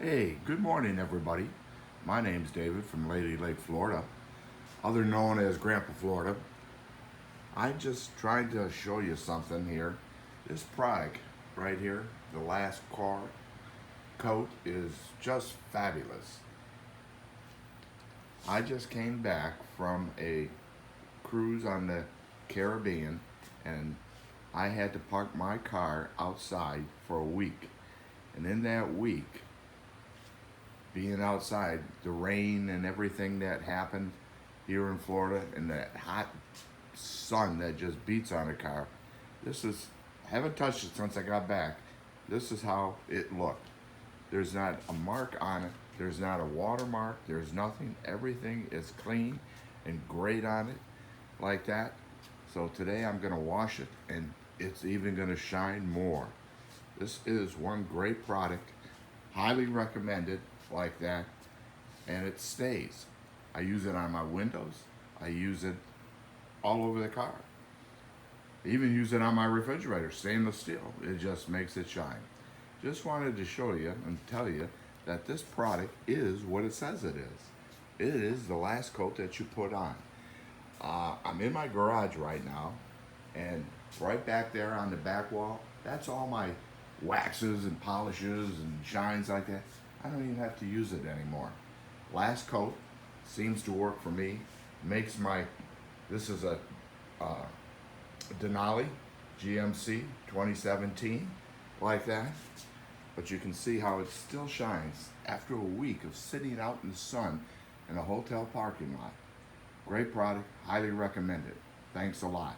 Hey, good morning, everybody. My name's David from Lady Lake, Florida, other known as Grandpa Florida. I just tried to show you something here. This product right here, the last car coat, is just fabulous. I just came back from a cruise on the Caribbean and I had to park my car outside for a week. And in that week, being outside, the rain and everything that happened here in Florida and that hot sun that just beats on a car, I haven't touched it since I got back. This is how it looked. There's not a mark on it. There's not a watermark. There's nothing. Everything is clean and great on it like that. So today I'm gonna wash it and it's even gonna shine more. This is one great product, highly recommended like that, and it stays. I use it on my windows. I use it all over the car. I even use it on my refrigerator, stainless steel. It just makes it shine. Just wanted to show you and tell you that this product is what it says it is. It is the last coat that you put on. I'm in my garage right now, and right back there on the back wall, that's all my waxes and polishes and shines like that. I don't even have to use it anymore. Last coat seems to work for me. This is a Denali GMC 2017, like that. But you can see how it still shines after a week of sitting out in the sun in a hotel parking lot. Great product, highly recommended. Thanks a lot.